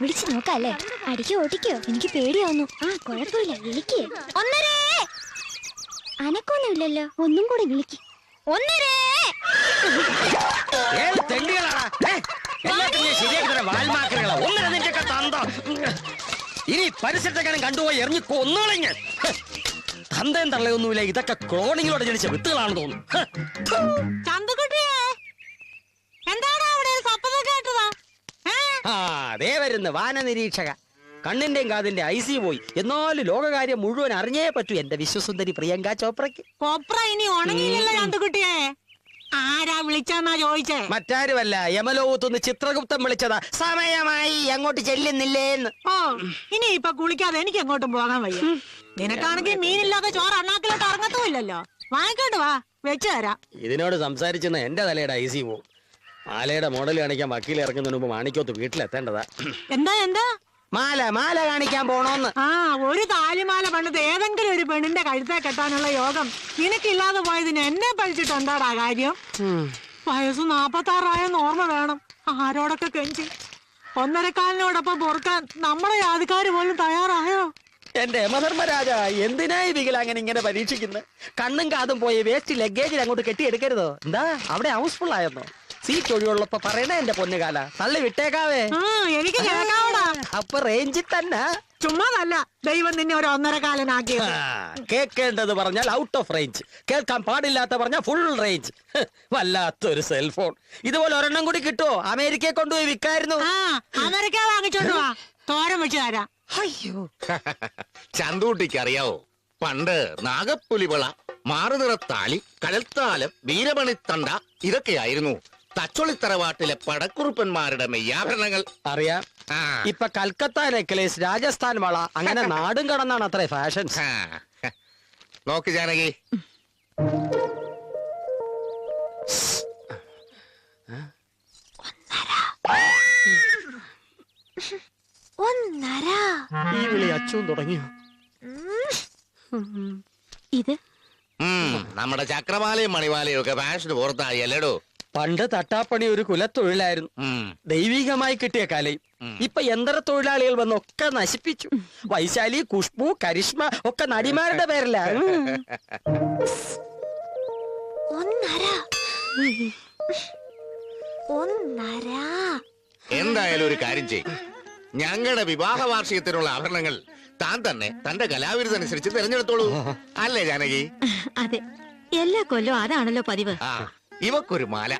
വിളിച്ചു നോക്കാല്ലേ? അടിക്കോ ഓടിക്കോ? എനിക്ക് പേടിയാവുന്നു. ആ കുഴപ്പമില്ല, വിളിക്ക്. ഒന്നരേ. അനക്കൊന്നുമില്ലല്ലോ. ഒന്നും കൂടി വിളിക്ക്. ഒന്നരേ. ഇനി പരിസരത്തെക്കാനും കണ്ടുപോയി എറിഞ്ഞു കൊന്നോളെ ഞാൻ. തന്തയും തള്ളയൊന്നുമില്ല, ഇതൊക്കെ ക്ലോണിങ്ങിലൂടെ ജനിച്ച വിത്തുകളാണ് തോന്നുന്നു. അതേ വരുന്നു വാന നിരീക്ഷക. കണ്ണിന്റെയും കാതിന്റെ ഐസി പോയി. എന്നാലും ലോകകാര്യം മുഴുവൻ അറിഞ്ഞേ പറ്റൂ എന്റെ വിശ്വസുന്ദരി പ്രിയങ്ക ചോപ്രയ്ക്ക്. ഇനി ഉണങ്ങിയില്ല ചന്തുകുട്ടിയെ. ആരാ വിളിച്ചാന്നാ ചോദിച്ചേ? മറ്റാരുമല്ല, യമലോകത്തുനിന്ന് ചിത്രഗുപ്തൻ വിളിച്ചതാ. സമയമായി, അങ്ങോട്ട് ചെല്ലുന്നില്ലേന്ന്. ഓ, ഇനി ഇപ്പൊ കുളിക്കാതെ എനിക്ക് എങ്ങോട്ടും പോകാൻ വയ്യ. നിനക്കാണെങ്കിൽ മീനില്ലാതെ ചോറ് അണ്ണാക്കിലോട്ട് ഇറങ്ങത്തുമില്ലല്ലോ. വാങ്ങിക്കോട്ട് വാ, വെച്ചു തരാം. ഇതിനോട് സംസാരിച്ചെന്ന് എന്റെ തലയുടെ ഐസി പോവും. മാലയുടെ മോഡൽ കാണിക്കാൻ വക്കീൽ ഇറങ്ങുന്നതിന് മുമ്പ് മാണിക്കോത്ത് വീട്ടിലെത്തേണ്ടതാ. എന്താ മാല കാണിക്കാൻ പോണോന്ന്. ആ, ഒരു താലിമാല പണ്ടത് ഏതെങ്കിലും ഒരു പെണ്ണിന്റെ കഴുത്തെ കെട്ടാനുള്ള യോഗം നിനക്കില്ലാതെ പോയതിന് എന്നെ പഴിച്ചിട്ട് എന്താടാ കാര്യം? വയസ്സ് 46 ഓർമ്മ വേണം. ആരോടൊക്കെ കെഞ്ചി 1.25 പൊറുക്കാൻ നമ്മുടെ ജാതിക്കാര് പോലും തയ്യാറായോ? എന്റെ യമധർമ്മരാജ, എന്തിനായി വികലാങ്ങനെ ഇങ്ങനെ പരീക്ഷിക്കുന്നത്? കണ്ണും കാതും പോയി വേസ്റ്റ് ലഗേജിൽ അങ്ങോട്ട് കെട്ടിയെടുക്കരുതോ? എന്താ അവിടെ ഹൗസ്ഫുൾ ആയെന്നോ? സീറ്റ് ഒഴിവുള്ളപ്പോ പറയണേ എന്റെ പൊന്നുകാല, തള്ളി വിട്ടേക്കാവേ. എനിക്ക് അപ്പൊ റേഞ്ചിൽ തന്നെ. ചുമ്മാതല്ല ദൈവം നിന്നെ ഒരു 1.25 കേൾക്കേണ്ടത് പറഞ്ഞാൽ ഔട്ട് ഓഫ് റേഞ്ച്, കേൾക്കാൻ പാടില്ലാത്ത പറഞ്ഞാൽ ഫുൾ റേഞ്ച്. വല്ലാത്തൊരു സെൽഫോൺ. ഇതുപോലെ ഒരെണ്ണം കൂടി കിട്ടുമോ? അമേരിക്കയെ കൊണ്ടുപോയി വിൽക്കായിരുന്നു. അമേരിക്ക വാങ്ങിച്ചോണ്ട് വാ, തോരൻ വെച്ച് തരാം. അയ്യോ, ചന്തൂട്ടിക്ക് അറിയാവോ, പണ്ട് നാഗപ്പുലിവിള, മാറുനിറത്താലി, കടൽത്താലം, വീരമണിത്തണ്ട ഇതൊക്കെയായിരുന്നു തച്ചൊളിത്തറവാട്ടിലെ പടക്കുറുപ്പന്മാരുടെ മെയ്യാഭരണങ്ങൾ. അറിയാം. ഇപ്പൊ കൽക്കത്ത നെക്ലേസ്, രാജസ്ഥാൻ വള, അങ്ങനെ നാടും കടന്നാണ് അത്ര ഫാഷൻ. നോക്ക് ജാനകി, ഈ വിളി അച്ഛൻ തുടങ്ങിയോ? ഇത് നമ്മുടെ ചക്രമാലയും മണിമാലയും ഒക്കെ ഫാഷന് പുറത്തായി അല്ലേടോ. പണ്ട് തട്ടാപ്പണി ഒരു കുലത്തൊഴിലായിരുന്നു, ദൈവികമായി കിട്ടിയ കലയും. ഇപ്പൊ യന്ത്ര തൊഴിലാളികൾ വന്നൊക്കെ നശിപ്പിച്ചു. വൈശാലി, ഖുഷ്ബു, കരിഷ്മ ഒക്കെ നടിമാരുടെ പേരല്ല. എന്തായാലും ഒരു കാര്യം ചെയ്യും, ഞങ്ങളുടെ വിവാഹ വാർഷികത്തിനുള്ള ആഭരണങ്ങൾ താൻ തന്നെ തന്റെ കലാവിരുദ്ധനുസരിച്ച് തിരഞ്ഞെടുത്തോളൂ. അല്ലേ ജാനകി? അതെ, എല്ലാ കൊല്ലവും അതാണല്ലോ പതിവ്. ഇവക്കൊരു മാല,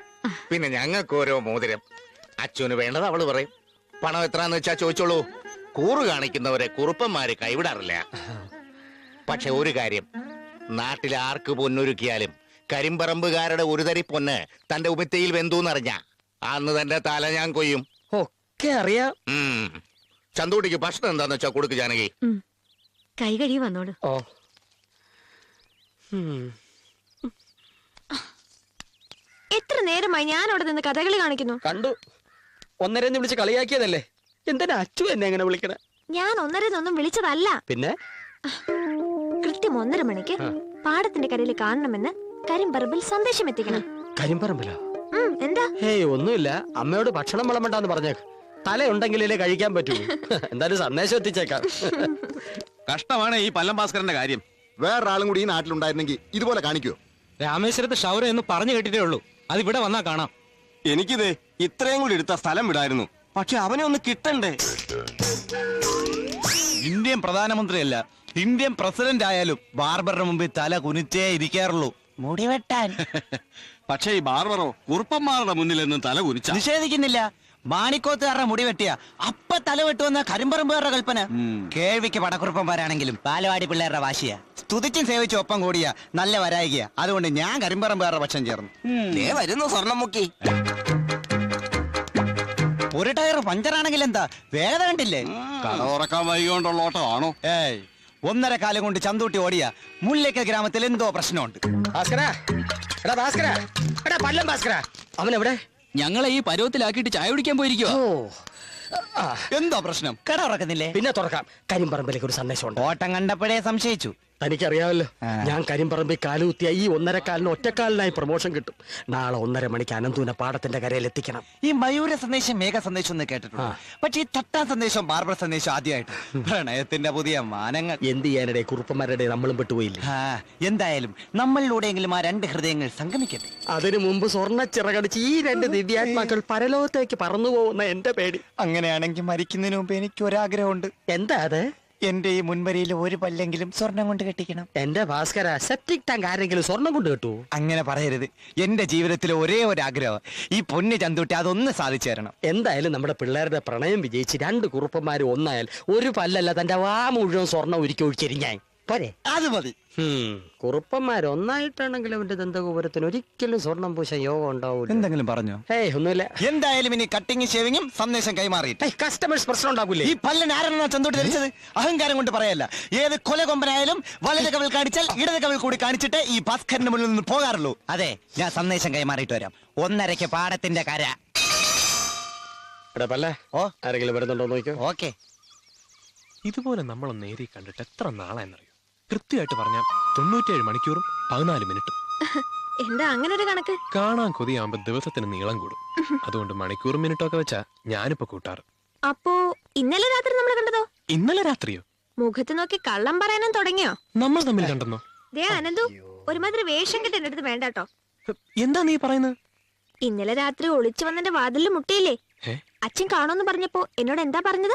പിന്നെ ഞങ്ങൾക്കോരോ മോതിരം. അച്ഛന് വേണ്ടത് അവള് പറയും. പണം എത്രാന്ന് വെച്ചാ ചോദിച്ചോളൂ. കൂറ് കാണിക്കുന്നവരെ കുറുപ്പന്മാര് കൈവിടാറില്ല. പക്ഷെ ഒരു കാര്യം, നാട്ടിൽ ആർക്ക് പൊന്നൊരുക്കിയാലും കരിമ്പറമ്പുകാരുടെ ഒരു തരി പൊന്ന് തന്റെ ഉമിത്തയിൽ വെന്തൂന്നറിഞ്ഞ അന്ന് തന്റെ തല ഞാൻ കൊയ്യും. ഒക്കെ അറിയാം. ചന്തൂട്ടിക്ക് ഭക്ഷണം എന്താന്ന് വെച്ചാ കൊടുക്ക് ജാനകി. കൈ കഴുകി വന്നോളൂ. എത്ര നേരമായി ഞാൻ അവിടെ നിന്ന് കഥകളി കാണിക്കുന്നു. കണ്ടു, 1:30 വിളിച്ച് കളിയാക്കിയതല്ലേ. എന്തിനാ അച്ചു എന്നെ എങ്ങനെ വിളിക്കണേ? ഞാൻ 1:30 വിളിച്ചതല്ല. പിന്നെ കൃത്യം 1:30 മണിക്ക് പാടത്തിന്റെ കരയിൽ കാണണമെന്ന് കരിമ്പറമ്പിൽ സന്ദേശം എത്തിക്കണം. കരിമ്പറമ്പിലോ? എന്താ? ഹേയ്, ഒന്നുമില്ല. അമ്മയോട് ഭക്ഷണം വിളമ്പണ്ടാന്ന് പറഞ്ഞേക്ക്. തലയുണ്ടെങ്കിലേ കഴിക്കാൻ പറ്റൂ. എന്തായാലും സന്ദേശം എത്തിച്ചേക്കാം. കഷ്ടമാണ് ഈ പല്ലം ഭാസ്കരന്റെ കാര്യം. വേറൊരാളും കൂടി ഈ നാട്ടിലുണ്ടായിരുന്നെങ്കിൽ ഇതുപോലെ കാണിക്കുവോ? രാമേശ്വരത്ത് ഷൗര എന്ന് പറഞ്ഞു കേട്ടിട്ടേ ഉള്ളൂ. അത് ഇവിടെ വന്നാ കാണാം. എനിക്കിത് ഇത്രയും കൂടി എടുത്ത സ്ഥലം വിടായിരുന്നു. പക്ഷെ അവനെ ഒന്ന് കിട്ടണ്ടേ? ഇന്ത്യൻ പ്രധാനമന്ത്രിയല്ല, ഇന്ത്യൻ പ്രസിഡന്റ് ആയാലും ബാർബറുടെ മുമ്പിൽ തല കുനിച്ചേ ഇരിക്കാറുള്ളൂ. മുടിവെട്ടാൻ. പക്ഷേ ഈ ബാർബറോ കുറുപ്പന്മാരുടെ മുന്നിൽ നിന്നും തല കുനിച്ച നിഷേധിക്കുന്നില്ല. മാണിക്കോത്തുകാരുടെ മുടി വെട്ടിയ അപ്പ തല വെട്ടുവെന്ന കരിമ്പറമ്പുകാരുടെ കൽപ്പന. കേൾവിക്ക് പടക്കുറുപ്പന്മാരാണെങ്കിലും പാലവാടി പിള്ളേരുടെ വാശിയ. സ്തുതിച്ചും സേവിച്ചും ഒപ്പം കൂടിയ നല്ല വരായിക. അതുകൊണ്ട് ഞാൻ കരിമ്പറമ്പുകാരുടെ പക്ഷം ചേർന്നു. വരുന്നു സ്വർണം മുക്കി. ഒരു ടയർ പഞ്ചറാണെങ്കിൽ എന്താ വേഗത കണ്ടില്ലേ? കട തുറക്കാൻ വൈകിക്കൊണ്ടുള്ള ഓട്ടമാണോ? ഏയ്, 1.5 കാലം കൊണ്ട് ചന്തൂട്ടി ഓടിയ മുല്ലേക്കൽ ഗ്രാമത്തിൽ എന്തോ പ്രശ്നമുണ്ട്. അവനെവിടെ? ഞങ്ങളെ ഈ പരുവത്തിലാക്കിയിട്ട് ചായ കുടിക്കാൻ പോയിരിക്കോ? എന്തോ പ്രശ്നം? കട തുറക്കുന്നില്ലേ? പിന്നെ തുറക്കാം. കരിമ്പറമ്പിലേക്ക് ഒരു സന്ദേശമുണ്ട്. ഓട്ടം കണ്ടപ്പോഴേ സംശയിച്ചു. തനിക്കറിയാമല്ലോ, ഞാൻ കരിമ്പറമ്പിൽ കാലുകുത്തിയ ഈ 1.5 കാലിന് ഒറ്റക്കാലിനായി പ്രൊമോഷൻ കിട്ടും. നാളെ 1:30 മണിക്ക് അനന്തൂനെ പാടത്തിന്റെ കരയിൽ എത്തിക്കണം. ഈ മയൂര സന്ദേശം മേഘ സന്ദേശം എന്ന് കേട്ടിട്ടുണ്ട്, പക്ഷെ ഈ തട്ടാ സന്ദേശം ബാർബർ സന്ദേശം ആദ്യമായിട്ട്. പ്രണയത്തിന്റെ പുതിയ മാനങ്ങൾ. എന്ത് ചെയ്യാനിടെ കുറുപ്പന്മാരുടെ നമ്മളും പെട്ടുപോയില്ലേ. എന്തായാലും നമ്മളിലൂടെയെങ്കിലും ആ 2 ഹൃദയങ്ങൾ സംഗമിക്കട്ടെ. അതിനു മുമ്പ് സ്വർണ്ണ ചിറകടിച്ച് ഈ 2 ദിവ്യാത്മാക്കൾ പരലോകത്തേക്ക് പറന്നു പോകുന്ന എന്റെ പേടി. അങ്ങനെയാണെങ്കിൽ മരിക്കുന്നതിന് മുമ്പ് എനിക്ക് ഒരാഗ്രഹമുണ്ട്. എന്താ അത്? എന്റെ ഈ മുൻവരിയിൽ ഒരു പല്ലെങ്കിലും സ്വർണം കൊണ്ട് കെട്ടിക്കണം. എന്റെ ഭാസ്കര, സെപ്റ്റിക് ടാങ്ക് ആരെങ്കിലും സ്വർണം കൊണ്ട് കെട്ടു? അങ്ങനെ പറയരുത്. എന്റെ ജീവിതത്തിലെ ഒരേ ഒരു ആഗ്രഹം ഈ പൊന്ന് ചന്തൂട്ടി അതൊന്ന് സാധിച്ചു തരണം. എന്തായാലും നമ്മുടെ പിള്ളേരുടെ പ്രണയം വിജയിച്ച് 2 കുറുപ്പന്മാര് ഒന്നായാൽ ഒരു പല്ലല്ല തന്റെ വാ മുഴുവൻ സ്വർണം ഒരുക്കി ഒഴിച്ചെരിഞ്ഞാൻ പോരെ? അത് മതി. കുറുപ്പന്മാരൊന്നായിട്ടാണെങ്കിൽ അവന്റെ ദന്തഗോപുരത്തിന് ഒരിക്കലും സ്വർണം പൂശാൻ യോഗം ഉണ്ടാവൂല. എന്തെങ്കിലും പറഞ്ഞോ? ഏയ് ഒന്നുമില്ല. എന്തായാലും ഇനി കട്ടിങ് ഷേവിങ്ങും സന്ദേശം കൈമാറിയിട്ട് കസ്റ്റമേഴ്സ് പ്രശ്നം ഉണ്ടാക്കൂലേ? ഈ പല്ലിന് ആരെന്നാ ചന്തോട്ടി ധരിച്ചത്? അഹങ്കാരം കൊണ്ട് പറയല്ല. ഏത് കൊലകൊമ്പനായാലും വലത് കവിൾ കാണിച്ചാൽ ഇടത് കവിൾ കൂടി കാണിച്ചിട്ട് ഈ ഭാസ്കറിന്റെ മുന്നിൽ നിന്ന് പോകാറുള്ളൂ. അതെ, ഞാൻ സന്ദേശം കൈമാറിയിട്ട് വരാം. 1:30 പാടത്തിന്റെ കര. ആരെങ്കിലും വരുന്നുണ്ടോ നോക്കിയോ? ഓക്കെ. ഇതുപോലെ നമ്മൾ നേരി കണ്ടിട്ട് എത്ര നാളായെന്നറിയോ? കൃത്യമായിട്ട് പറഞ്ഞാൽ 97 മണിക്കൂറും 14 മിനിറ്റും. എന്താ അങ്ങനെ ഒരു കണക്ക്? കാണാൻ കൊതിയാകുമ്പോ ദിവസത്തിന് നീളം കൂടും. അതുകൊണ്ട് മണിക്കൂറും മിനിറ്റും ഒക്കെ വെച്ചാ ഞാനിപ്പോ കൂട്ടാറ്. അപ്പോ ഇന്നലെ രാത്രി നമ്മൾ കണ്ടതോ? ഇന്നലെ രാത്രിയോ? മുഖത്ത് നോക്കി കള്ളം പറയാനും തുടങ്ങിയോ? നമ്മൾ തമ്മിൽ കണ്ടെന്നോ? ദേ അനന്തു, ഒരുമാതിരി വേഷം കെട്ടി എന്റെ അടുത്ത് വേണ്ടാട്ടോ. എന്താ നീ പറയുന്നത്? ഇന്നലെ രാത്രി ഒളിച്ചു വന്നെന്റെ വാതിലിൽ മുട്ടിയില്ലേ? അച്ഛൻ കാണുമെന്ന് പറഞ്ഞപ്പോ എന്നോട് എന്താ പറഞ്ഞത്?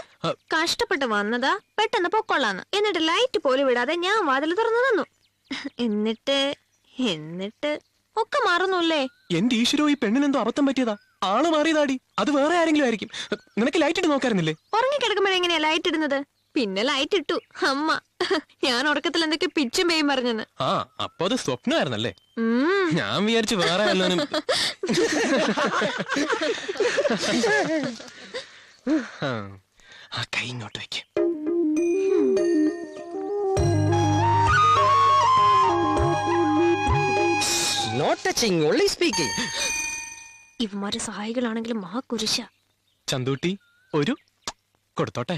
കഷ്ടപ്പെട്ട് വന്നതാ, പെട്ടെന്ന് പൊക്കൊള്ളാന്ന്. എന്നിട്ട് ലൈറ്റ് പോലും വിടാതെ ഞാൻ വാതിൽ തുറന്നു തന്നു. എന്നിട്ട് ഒക്കെ മാറുന്നുല്ലേ? എന്റെ ഈശ്വരോ, ഈ പെണ്ണിനെന്തോ അബദ്ധം പറ്റിയതാ. ആള് മാറിയതാടി. അത് വേറെ ആരെങ്കിലും ആയിരിക്കും. നിനക്ക് ലൈറ്റ് ഇട്ട് നോക്കാറുന്നില്ലേ? ഉറങ്ങിക്കിടക്കുമ്പോഴെങ്ങനെയാ ലൈറ്റ് ഇടുന്നത്? പിന്നെ ലൈറ്റ് ഇട്ടു അമ്മ. ഞാൻ ഉറക്കത്തിൽ എന്തൊക്കെ പിച്ചും പേയും പറഞ്ഞെന്ന്. അപ്പൊ അത് സ്വപ്നമായിരുന്നല്ലേ? ഞാൻ വിചാരിച്ചു വേറെ വല്ലതും. ആ കൈ ഇങ്ങോട്ട് വെക്ക. Not touching, only speaking. ഇവന്മാര് സഹായികളാണെങ്കിലും മഹാകുരിശ. ചന്തൂട്ടി ഒരു കൊടുത്തോട്ടെ.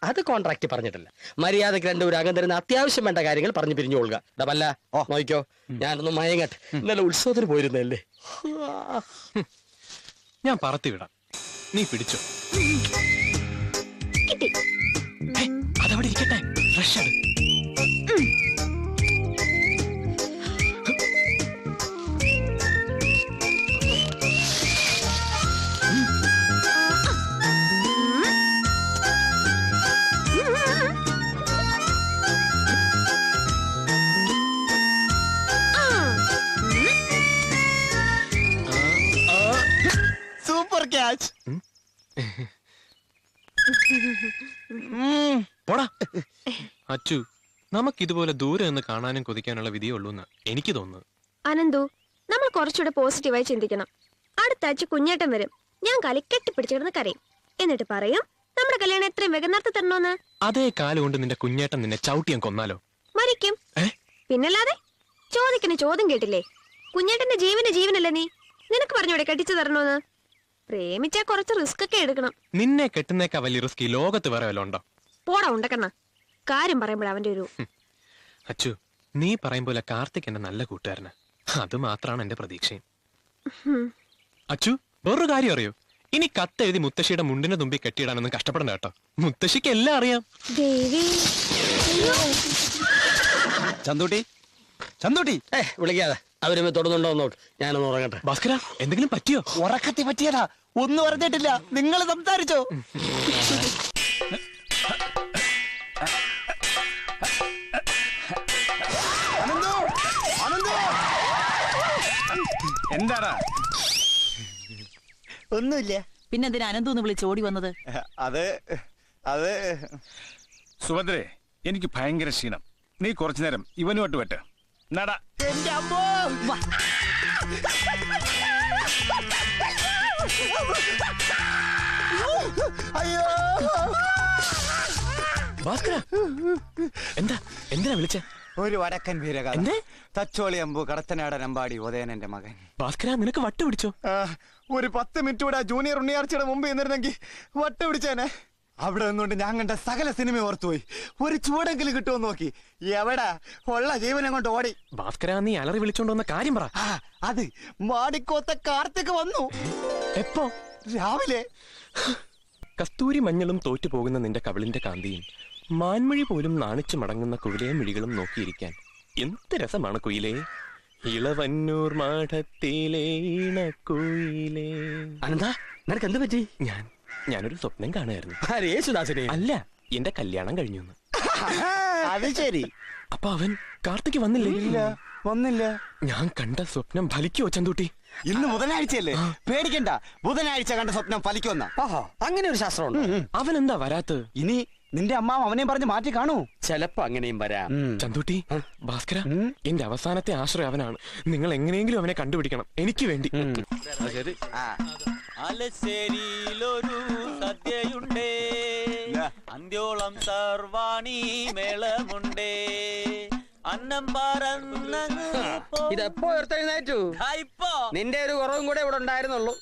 അത് കോൺട്രാക്ട് പറഞ്ഞിട്ടില്ല. മര്യാദക്ക് 2 അകം തരുന്ന അത്യാവശ്യം വേണ്ട കാര്യങ്ങൾ പറഞ്ഞു പിരിഞ്ഞുകൊള്ളുക. ഡബല്ല നോക്കിക്കോ, ഞാനൊന്ന് മയങ്ങട്ടെ. ഇന്നലെ ഉത്സവത്തിന് പോയിരുന്നല്ലേ. ഞാൻ പറത്തി വിടാം, നീ പിടിച്ചോ. കിട്ടി. അതവിടെ ഇരിക്കട്ടെ. ഫ്രഷ് ആണ്. Super catch. പോടാ അച്ചു. നമുക്കിതുപോലെ ദൂരെ നിന്ന് കാണാനും കൊതിക്കാനുള്ള വിധിയുള്ളൂന്ന് എനിക്ക് തോന്നുന്നു. അനന്തു, നമ്മൾ കുറച്ചുകൂടെ പോസിറ്റീവായി ചിന്തിക്കണം. അടുത്ത ആഴ്ച കുഞ്ഞേട്ടൻ വരും. ഞാൻ കാലി കെട്ടിപ്പിടിച്ചിരുന്ന് കരയും. എന്നിട്ട് പറയും നമ്മുടെ കല്യാണം എത്രയും വേഗം നടത്തി തരണോന്ന്. അതേ കാലുകൊണ്ട് നിന്റെ കുഞ്ഞേട്ടൻ നിന്നെ ചവിട്ടിയാൻ കൊന്നാലോ? മരിക്കും. പിന്നല്ലാതെ. ചോദിക്കുന്ന ചോദ്യം കേട്ടില്ലേ? കുഞ്ഞേട്ടന്റെ ജീവനല്ലേ നീ? നിനക്ക് പറഞ്ഞോടെ കെട്ടിച്ചു തരണോന്ന്? പ്രേമിച്ചാ കുറച്ച് റിസ്ക് ഒക്കെ എടുക്കണം. നിന്നെ കെട്ടുന്നേക്കാ വലിയ റിസ്ക് ഈ ലോകത്ത് വേറെ വല്ല ഉണ്ടോ? പോടാ ഉണ്ടക്കണ്ണ. കാര്യം പറയുമ്പോൾ അവന്റെ ഒരു അച്ചു, നീ പറയും പോലെ കാർത്തിക് എന്റെ നല്ല കൂട്ടുകാരന്. അത് മാത്രമാണ് എന്റെ പ്രതീക്ഷയും. അച്ചു, വേറൊരു കാര്യം അറിയോ? ഇനി കത്തെഴുതി മുത്തശ്ശിയുടെ മുണ്ടിന്റെ തുമ്പി കെട്ടിയിടാനൊന്നും കഷ്ടപ്പെടണ്ട കേട്ടോ. മുത്തശ്ശിക്ക് എല്ലാം അറിയാം. ചന്തൂട്ടി, ചന്തൂട്ടി വിളിക്കാതെ. അവരുമേ തൊടുന്നുണ്ടോ നോക്ക്. ഞാനൊന്ന് ഉറങ്ങട്ടെ. ഭാസ്കര, എന്തെങ്കിലും പറ്റിയോ? ഉറക്കത്തി പറ്റിയതാ. ഒന്നും പറഞ്ഞിട്ടില്ല. നിങ്ങൾ സംസാരിച്ചോ? എന്താടാ? ഒന്നുമില്ല. പിന്നെ എന്തിനാ അനന്തൂന്ന് വിളിച്ച് ഓടി വന്നത്? അത് സുഭദ്രേ, എനിക്ക് ഭയങ്കര ക്ഷീണം. നീ കുറച്ചു നേരം ഇവനുമായിട്ട് വെട്ട്. നട. അയ്യോ ഭാസ്കര, എന്തിനാ വിളിച്ചേ? ഒരു വടക്കൻ വീരകഥ. എന്തേ? തച്ചോളി അമ്പു കടത്തനാടൻ അമ്പാടി ഉദയനന്റെ മകൻ. ഭാസ്കര, നിനക്ക് വട്ട് പിടിച്ചോ? ഒരു 10 മിനിറ്റ് കൂടെ ജൂനിയർ ഉണ്ണിയാർച്ചയുടെ മുമ്പ് എന്നിരുന്നെങ്കിൽ വട്ട് പിടിച്ചേനെ. അവിടെ നിന്നുകൊണ്ട് ഞാൻ കണ്ട സകല സിനിമ ഓർത്തുപോയി. ഒരു ചൂടെങ്കിലും കിട്ടുമെന്ന് നോക്കി. എവിടാ ഉള്ള ജീവനം കൊണ്ട് ഓടി. ഭാസ്കര, നീ അലറി വിളിച്ചോണ്ട് വന്ന കാര്യം പറ. അത് മാടിക്കോത്ത കാർത്തിക് വന്നു. എപ്പോ? രാവിലെ. കസ്തൂരി മഞ്ഞളും തോറ്റു പോകുന്ന നിന്റെ കവിളിന്റെ കാന്തിയും മാൻമൊഴി പോലും നാണിച്ചു മടങ്ങുന്ന കുയിലേ മിഴികളും നോക്കിയിരിക്കാൻ എന്ത് രസമാണ് കുയിലേ. ഇളവന്നൂർ മാഠത്തിലെ ഇണക്കുയിലേ. അനന്താ, നിനക്ക് എന്ത് പറ്റി? ഞാനൊരു സ്വപ്നം കാണുമായിരുന്നു. യേശുദാസിനെ അല്ല, എന്റെ കല്യാണം കഴിഞ്ഞു. അത് ശരി. അപ്പൊ അവൻ കാർത്തിക് വന്നില്ലേ? ഇല്ല, വന്നില്ല. ഞാൻ കണ്ട സ്വപ്നം ഫലിക്കോ ചന്തൂട്ടി? ഇന്ന് ബുധനാഴ്ചയല്ലേ, പേടിക്കണ്ട. ബുധനാഴ്ച കണ്ട സ്വപ്നം ഫലിക്കുമെന്ന. അങ്ങനെ ഒരു ശാസ്ത്രമുണ്ട്. അവൻ എന്താ വരാത്തത്? ഇനി നിന്റെ അമ്മാവ് അവനെയും പറഞ്ഞ് മാറ്റി കാണൂ. ചെലപ്പോ അങ്ങനെയും വരാം. ചന്തൂട്ടി, ഭാസ്കര, എന്റെ അവസാനത്തെ ആശ്രയം അവനാണ്. നിങ്ങൾ എങ്ങനെയെങ്കിലും അവനെ കണ്ടുപിടിക്കണം, എനിക്ക് വേണ്ടി. അലശ്ശേരിയിലൊരു സദ്യയുണ്ടേ, അന്ത്യോളം സർവാണി മേളമുണ്ടേ, അന്നം പറന്നങ്ങ് ഇതെപ്പോ ഉയർത്തെഴുന്നേറ്റു? നിന്റെ ഒരു കുറവും കൂടെ ഇവിടെ ഉണ്ടായിരുന്നുള്ളൂ.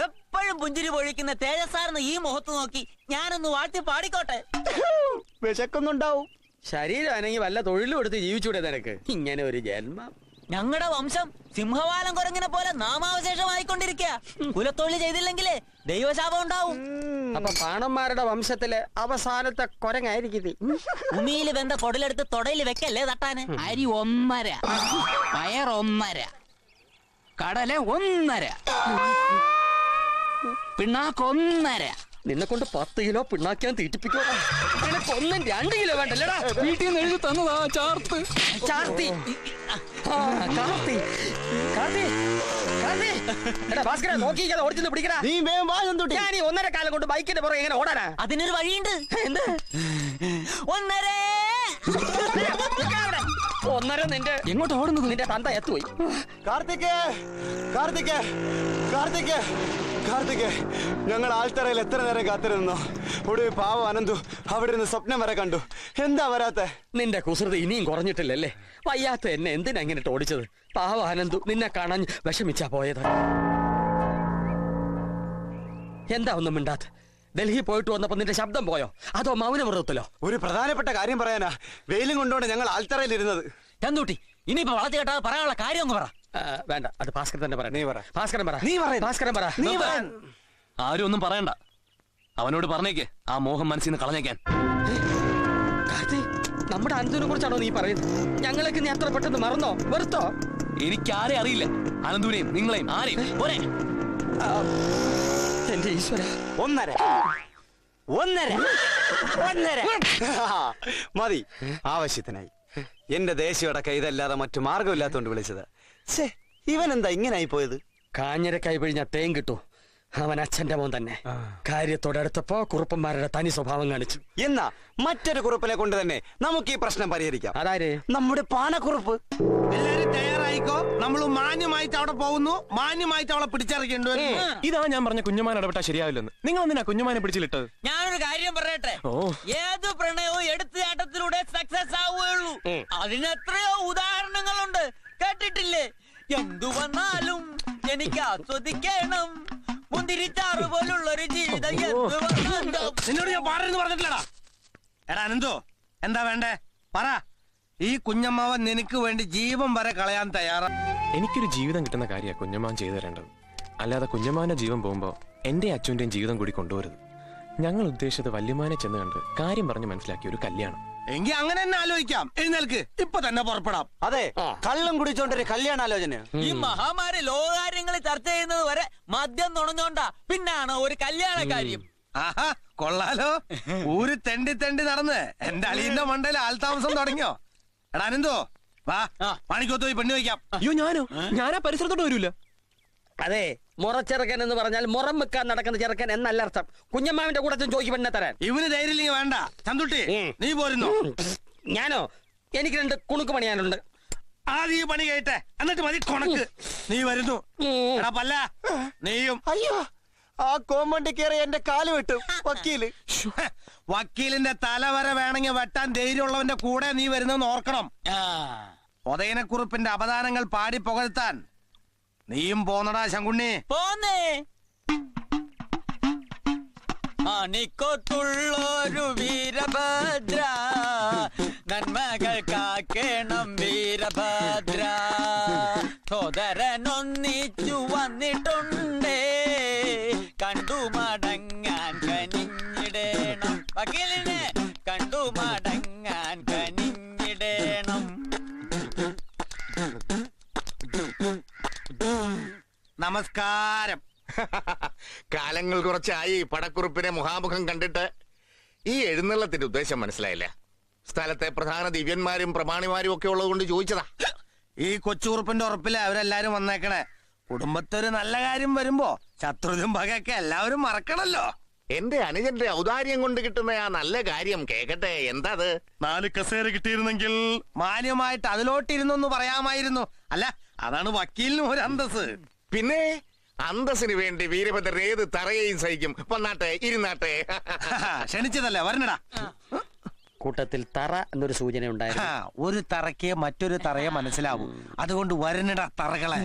എപ്പോഴും പുഞ്ചിരി പൊഴിക്കുന്ന തേജസാർന്ന് ഈ മുഖത്ത് നോക്കി ഞാനൊന്ന് വാഴ്ത്തി പാടിക്കോട്ടെ. വിശക്കുന്നുണ്ടാവും. ശരീരം അനങ്ങി വല്ല തൊഴിലും എടുത്ത് ജീവിച്ചൂടെ നിനക്ക്? ഇങ്ങനെ ഒരു ജന്മം. ഞങ്ങളുടെ വംശം സിംഹവാലം കുരങ്ങിനെ പോലെ നാമാവശേഷമായിക്കൊണ്ടിരിക്കുക. കുലത്തൊഴിൽ ചെയ്തില്ലെങ്കിലേ ദൈവശാപം ഉണ്ടാവും. അപ്പൊ പാണന്മാരുടെ വംശത്തിലെ അവസാനത്തെ കൊരങ്ങായിരിക്കും. ഉമിയിൽ വെന്ത കൊടലെടുത്ത് തൊടയിൽ വെക്കല്ലേ തട്ടാന്. അരി 1.5, പയർ 1.5, കടല 1.5, പിണ്ണാക്ക് 1.5. നിന്നെ കൊണ്ട് 10 കിലോ പിണ്ണാക്കാൻ തീറ്റിപ്പിക്കോ? ഒന്നും 2 കിലോ വേണ്ടല്ലടാ. വീട്ടിൽ നിന്ന് എഴുതി തന്നതാ ചാർത്ത്. ചാർത്തി. കാർത്തി, കാർത്തി, കാർത്തി. എടാ ഭാസ്കര, നോക്കിയിരിക്കാതെ ഓടിച്ചെന്ന് പിടിക്കടാ. നീ വേഗം വാ ചന്തൂട്ടി. ഞാൻ ഈ 1.5 കാലം കൊണ്ട് ബൈക്കിന്റെ പുറകെ എങ്ങനെ ഓടാനാ? അതിനൊരു വഴിയുണ്ട്. എന്ത്? 1.5. 1.5 നിന്റെ എങ്ങോട്ട് ഓടുന്നത്? നിന്റെ തന്ത എത്തുപോയി. കാർത്തിക്, കാർത്തിക്, കാർത്തിക്, കാർത്തിക്. ഞങ്ങൾ ആൾത്തറയിൽ എത്ര നേരം കാത്തിരുന്നോ. ഒടുവിൽ പാവം അനന്തു അവിടെ നിന്ന് സ്വപ്നം വരെ കണ്ടു. എന്താ വരാത്തെ? നിന്റെ കുസൃതി ഇനിയും കുറഞ്ഞിട്ടില്ലല്ലേ? വയ്യാത്ത എന്നെ എന്തിനാ ഇങ്ങനെ ഓടിച്ചത്? പാവ അനന്തു നിന്നെ കാണാൻ വിഷമിച്ചാ പോയത്. എന്താ ഒന്നും മിണ്ടാത്ത? ഡൽഹി പോയിട്ട് വന്നപ്പോ നിന്റെ ശബ്ദം പോയോ, അതോ മൗനമൃതത്തിലോ? ഒരു പ്രധാനപ്പെട്ട കാര്യം പറയാനാ വെയിലും കൊണ്ടോണ്ട് ഞങ്ങൾ ആൾത്തറയിൽ ഇരുന്നത്. ചന്തൂട്ടി, ഇനിയിപ്പോ വളർത്തി കേട്ടാ പറയാനുള്ള കാര്യം ഒന്ന് പറ. വേണ്ട, അത് ഭാസ്കരൻ തന്നെ പറ. നീ പറ. ഭാസ്കരൻ പറ. നീ പറ. ഭാസ്കരൻ പറ. നീ പറ. ആരും ഒന്നും പറയണ്ട. അവനോട് പറഞ്ഞേക്ക് ആ മോഹം മനസ്സിൽ നിന്ന് കളഞ്ഞേക്കാൻ. കാർത്തി, നമ്മുടെ അനന്തുവിനെ കുറിച്ചാണോ നീ പറയുന്നത്? ഞങ്ങളൊക്കെ നീ അത്ര പെട്ടെന്ന് മറന്നോ, വെറുത്തോ? എനിക്കാരെ അറിയില്ല, അനന്തുവിനെയും നിങ്ങളെയും ആരെയും. ഒരേ എന്റെ ഈശ്വര. 1.5 മതി, ആവശ്യത്തിനായി. എന്റെ ദേശീയടക്ക ഇതല്ലാതെ മറ്റു മാർഗമില്ലാത്തോണ്ട് വിളിച്ചത്. ഇവൻ എന്താ ഇങ്ങനായി പോയത്? കാഞ്ഞിര കൈപിഴിഞ്ഞ തേൻ കിട്ടൂ. അവൻ അച്ഛന്റെ മോൻ തന്നെ. കാര്യത്തോടടുത്തപ്പോ കുറുപ്പന്മാരുടെ തനി സ്വഭാവം കാണിച്ചു. എന്നാ മറ്റൊരു കുറുപ്പിനെ കൊണ്ട് തന്നെ നമുക്ക് ഈ പ്രശ്നം പരിഹരിക്കാം. അതായത് നമ്മുടെ പാനക്കുറുപ്പ്. എല്ലാരും തയ്യാറായിക്കോ, നമ്മൾ മാന്യമായിട്ട് അവിടെ പോകുന്നു, മാന്യമായിട്ട് അവളെ പിടിച്ചിറക്കേണ്ടി വരും. ഇതാ ഞാൻ പറഞ്ഞ കുഞ്ഞുമാൻ ഇടപെട്ടാ ശരിയാവില്ലെന്ന്. നിങ്ങൾ എന്തിനാ കുഞ്ഞുമാനെ പിടിച്ചിലിട്ടത്? ഞാനൊരു കാര്യം പറയട്ടെ. ഏത് പ്രണയവും എടുത്തുചാട്ടത്തിലൂടെ സക്സസ് ആവുകയുള്ളൂ. അതിനെത്രയോ ഉദാഹരണങ്ങളുണ്ട്, കേട്ടിട്ടില്ലേ? എന്തു വന്നാലും എനിക്ക് ആസ്വദിക്കണം, മുന്തിരിച്ചാറ് പോലുള്ളൊരു ജീവിതം. നിന്നോട് ഞാൻ പാടെന്ന് പറഞ്ഞിട്ടില്ലടാ. എടാ അനന്തോ, എന്താ വേണ്ടേ പറ. ഈ കുഞ്ഞമ്മാവൻ നിനക്ക് വേണ്ടി ജീവൻ വരെ കളയാൻ തയ്യാറാ. എനിക്കൊരു ജീവിതം കിട്ടുന്ന കാര്യമാണ് കുഞ്ഞമ്മാൻ ചെയ്തു തരേണ്ടത്. അല്ലാതെ കുഞ്ഞമ്മാന്റെ ജീവൻ പോകുമ്പോ എന്റെ അച്ഛൻ്റെയും ജീവിതം കൂടി കൊണ്ടുവരുത്. ഞങ്ങൾ ഉദ്ദേശിച്ചത് വല്യമാനെ ചെന്ന് കണ്ട് കാര്യം പറഞ്ഞ് മനസ്സിലാക്കിയ ഒരു കല്യാണം. എങ്കിൽ അങ്ങനെ തന്നെ ആലോചിക്കാം. എഴുന്നേൽക്ക്, ഇപ്പൊ തന്നെ പുറപ്പെടാം. അതെ, കള്ളം കുടിച്ചോണ്ടൊരു കല്യാണാലോചന. ഈ മഹാമാരി ലോകകാര്യങ്ങൾ ചർച്ച ചെയ്യുന്നത് വരെ മദ്യം നുണഞ്ഞോണ്ടാ, പിന്നാണ് ഒരു കല്യാണ കാര്യം. ആഹാ, കൊള്ളാലോ. ഊര് തെണ്ടി തെണ്ടി നടന്ന് എന്റെ അളിയന്റെ മണ്ടയിൽ ആൾതാമസം തുടങ്ങിയോ? എടാ അനന്തോ, വാ പണിക്കോത്ത് പോയി പെണ്ണു വയ്ക്കാം. അയ്യോ, ഞാനാ പരിസരത്തോട്ട് വരൂല. അതെ, മുറച്ചെറുക്കൻ എന്ന് പറഞ്ഞാൽ മുറം വെക്കാൻ നടക്കുന്ന ചെറുക്കൻ എന്നല്ല അർത്ഥം. കുഞ്ഞമ്മാവിന്റെ കൂടെ ചോദിക്കും പെണ്ണെ തരാൻ. ഇവന് ധൈര്യം വേണ്ട. ചന്തുട്ടി, നീ പോരുന്നു. ഞാനോ? എനിക്ക് 2 കുണുക്ക് പണിയാനുണ്ട്. ആദ്യം ഈ പണി കേട്ടെ, എന്നിട്ട് മതി കൊണക്ക്. നീ വരുന്നു. എടാ പല്ല, നീയും. അയ്യോ, ആ കോമ്പൗണ്ടിൽ കയറി എന്റെ കാല് വെട്ടും വക്കീല്. വക്കീലിന്റെ തല വരെ വേണമെങ്കിൽ വെട്ടാൻ ധൈര്യമുള്ളവന്റെ കൂടെ നീ വരുന്നെന്ന് ഓർക്കണം. ഉദയനക്കുറുപ്പിന്റെ അപദാനങ്ങൾ പാടി പുകഴ്ത്താൻ നീയും പോന്നടാ ശങ്കുണ്ണി. പോന്നേ. മണിക്കൊത്തുള്ളൊരു വീരഭദ്ര, നന്മകൾ കാക്കണം വീരഭദ്ര. സോദരനൊന്നിച്ചു വന്നിട്ടുണ്ടേ, കണ്ടു മടങ്ങാൻ കനിഞ്ഞിടേണം. വക്കീലിനെ കണ്ടു മടങ്ങാൻ കനിഞ്ഞിടേണം. നമസ്കാരം. കാലങ്ങൾ കുറച്ചായി പടക്കുറിപ്പിനെ മുഖാമുഖം കണ്ടിട്ട്. ഈ എഴുന്നള്ളത്തിന്റെ ഉദ്ദേശം മനസ്സിലായില്ല. സ്ഥലത്തെ പ്രധാന ദിവ്യന്മാരും പ്രമാണിമാരും ഒക്കെ ഉള്ളത് കൊണ്ട് ചോദിച്ചതാ. ഈ കൊച്ചുകുറുപ്പിന്റെ ഉറപ്പില് അവരെല്ലാരും വന്നേക്കണേ. കുടുംബത്തൊരു നല്ല കാര്യം വരുമ്പോ ശത്രുതും പകയൊക്കെ എല്ലാവരും മറക്കണല്ലോ. എന്റെ അനുജന്റെ ഔദാര്യം കൊണ്ട് കിട്ടുന്ന ആ നല്ല കാര്യം കേക്കട്ടെ. എന്താ അത്? 4 കസേര കിട്ടിയിരുന്നെങ്കിൽ മാന്യമായിട്ട് അതിലോട്ടിരുന്നൊന്ന് പറയാമായിരുന്നു. അല്ല, അതാണ് വക്കീലിനും ഒരു അന്തസ്. പിന്നെ അന്തസ്സിന് വേണ്ടി വീരഭദ്രൻ ഏത് തറയെയും സഹിക്കും. വന്നാട്ടെ, ഇരുന്നാട്ടെ. ക്ഷണിച്ചതല്ലേ, വരണടാ. കൂട്ടത്തിൽ തറ എന്നൊരു സൂചന ഉണ്ടായിരുന്നു. ഒരു തറയ്ക്ക് മറ്റൊരു തറയെ മനസ്സിലാവും. അതുകൊണ്ട് വരണടാ തറകളെ.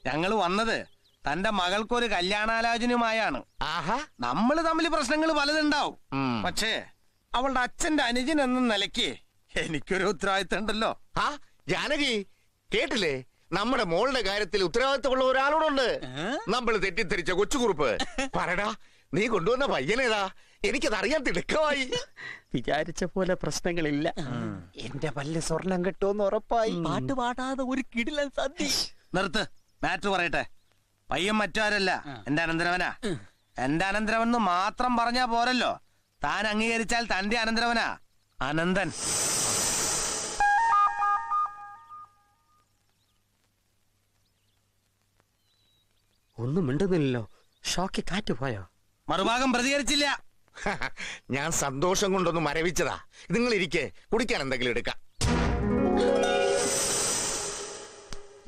ഞങ്ങള് വന്നത് തന്റെ മകൾക്കൊരു കല്യാണാലോചനയുമായാണ്. ആഹാ, നമ്മള് തമ്മിൽ പ്രശ്നങ്ങൾ പലതുണ്ടാവും. പക്ഷേ അവളുടെ അച്ഛന്റെ അനുജൻ എന്ന നിലയ്ക്ക് എനിക്കൊരു ഉത്തരവാദിത്തം ഉണ്ടല്ലോ. ആ ജാനകി കേട്ടില്ലേ? നമ്മുടെ മോളുടെ കാര്യത്തിൽ ഉത്തരവാദിത്തമുള്ള ഒരാളോടുണ്ട്. നമ്മൾ തെറ്റിദ്ധരിച്ച കൊച്ചുകുറുപ്പ്. പറടാ, നീ കൊണ്ടുവന്ന പയ്യനേതാ? എനിക്കത് അറിയാൻ തിടുക്കമായി. വിചാരിച്ച പോലെ പ്രശ്നങ്ങളില്ല. എന്റെ പല്ല് സ്വർണം കിട്ടുമെന്ന് ഉറപ്പായി. പാട്ട് പാടാതെ ഒരു കിടിലൻ സദ്യ. നിർത്ത്, മാറ്റർ പറയട്ടെ. പയ്യൻ മറ്റാരല്ല, എന്റെ അനന്തരവനാ. എന്റെ അനന്തരവൻ മാത്രം പറഞ്ഞാ പോരല്ലോ. താൻ അംഗീകരിച്ചാൽ തന്റെ അനന്തരവനാ അനന്തൻ. ഒന്നും മിണ്ടുന്നില്ലല്ലോ. ഷോക്ക് കാറ്റ് പോയോ? മറുഭാഗം പ്രതികരിച്ചില്ല. ഞാൻ സന്തോഷം കൊണ്ടൊന്ന് മരവിച്ചതാ. നിങ്ങൾ ഇരിക്കെ, കുടിക്കാൻ എന്തെങ്കിലും എടുക്കാം.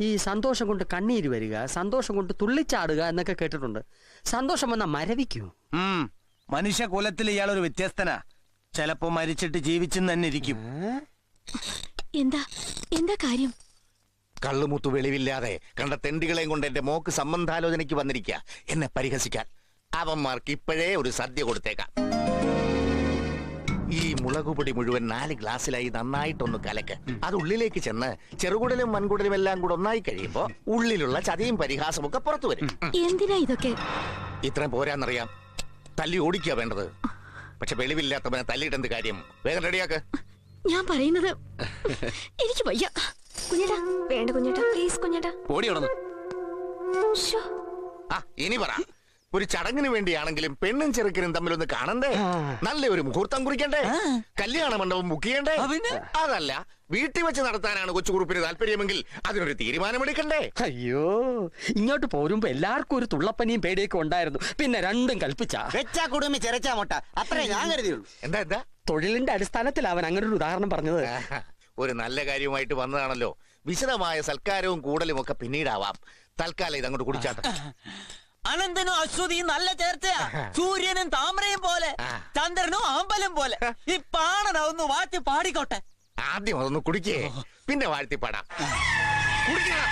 ഈ സന്തോഷം കൊണ്ട് കണ്ണീര് വരിക, സന്തോഷം കൊണ്ട് തുള്ളിച്ചാടുക എന്നൊക്കെ കേട്ടിട്ടുണ്ട്. സന്തോഷം വന്ന മരവിക്കൂ. മനുഷ്യകുലത്തിൽ ഇയാളൊരു വ്യത്യസ്തനാ. ചിലപ്പോ മരിച്ചിട്ട് ജീവിച്ചെന്ന് തന്നെ ഇരിക്കും. എന്താ എന്താ കാര്യം? കള്ളുമുത്തു വെളിവില്ലാതെ കണ്ട തെണ്ടികളെയും കൊണ്ട് എന്റെ മോക്ക് സംബന്ധാലോചനയ്ക്ക് വന്നിരിക്കുക. എന്നെ പരിഹസിക്കാൻ. അവന്മാർക്ക് ഇപ്പോഴേ ഒരു സദ്യ കൊടുത്തേക്കാം. ഈ മുളകുപൊടി മുഴുവൻ 4 ഗ്ലാസ്സിലായി നന്നായിട്ടൊന്ന് കലക്ക്. അത് ഉള്ളിലേക്ക് ചെന്ന് ചെറുകുടലും മൺകുടലും എല്ലാം കൂടെ ഒന്നായി കഴിയുമ്പോ ഉള്ളിലുള്ള ചതിയും പരിഹാസവും ഒക്കെ പുറത്തു വരും. എന്തിനാ ഇതൊക്കെ? ഇത്രയും പോരാന്നറിയാം. തല്ലി ഓടിക്കുക വേണ്ടത്. പക്ഷെ വെളിവില്ലാത്തവനെ തല്ലിയിട്ടെന്ത് കാര്യം? വേഗം റെഡിയാക്ക്. ഞാൻ പറയുന്നത് എനിക്ക് വയ്യ. കുഞ്ഞേട്ടാ, വേണ്ട കുഞ്ഞേട്ടാ, പ്ലീസ് കുഞ്ഞേട്ടാ. ഓടി നടന്നു. ആ ഇനി പറ. ഒരു ചടങ്ങിന് വേണ്ടിയാണെങ്കിലും പെണ്ണും ചെറുക്കനും തമ്മിലൊന്ന് കാണണ്ടേ? നല്ലൊരു മുഹൂർത്തം കുറിക്കണ്ടേ? കല്യാണ മണ്ഡപം ബുക്ക് ചെയ്യണ്ടേ? അതല്ല, വീട്ടിൽ വെച്ച് നടത്താനാണ് കൊച്ചുകുറുപ്പിന് താല്പര്യമെങ്കിൽ അതിനൊരു തീരുമാനമെടുക്കണ്ടേ? അയ്യോ, ഇങ്ങോട്ട് പോരുമ്പോ എല്ലാവർക്കും ഒരു തുള്ളപ്പനിയും പേടിയൊക്കെ ഉണ്ടായിരുന്നു. പിന്നെ രണ്ടും കൽപ്പിച്ചാ വെച്ചാ കുടുംബി ചെരച്ചാ മുട്ട. അത്രേ ഞാൻ കരുതിയുള്ളൂ. എന്താ തൊഴിലിന്റെ അടിസ്ഥാനത്തിൽ അവൻ അങ്ങനെ ഒരു ഉദാഹരണം പറഞ്ഞത്. ഒരു നല്ല കാര്യമായിട്ട് വന്നതാണല്ലോ. വിശദമായ സൽക്കാരവും കൂടലും ഒക്കെ പിന്നീടാവാം. തൽക്കാലം ഇതങ്ങോട്ട് കുടിച്ചാട്ടെ. അനന്തനും അശ്വതിയും നല്ല ചേർച്ചയാ. സൂര്യനും താമരയും പോലെ, ചന്ദ്രനും ആമ്പലും പോലെ. ഈ പാണനൊന്ന് വാറ്റി പാടിക്കോട്ടെ. ആദ്യം അതൊന്ന് കുടിക്കേ, പിന്നെ വാഴ്ത്തിപ്പാടാം. കുടിക്കണം.